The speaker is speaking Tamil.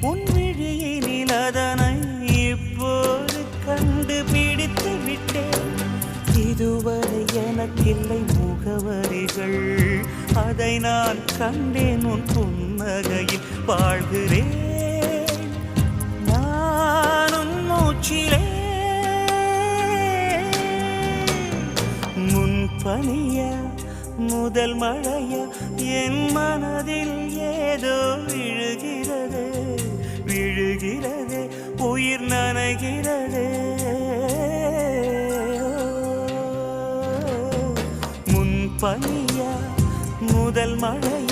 உன் விழியினில் அதனை இப்போது கண்டுபிடித்து விட்டேன். இதுவரை எனக்கில்லை முகவரிகள், அதை நான் கண்டேன் உன் புன்னகையில். வாழ்கிறேன் நான் உன் மூச்சிலே. முன்பனிய முதல் மழைய என் மனதில் ஏதோ விழுகிறது விழுகிறது, உயிர் நனைகிறது. முன்பனிய முதல் மழைய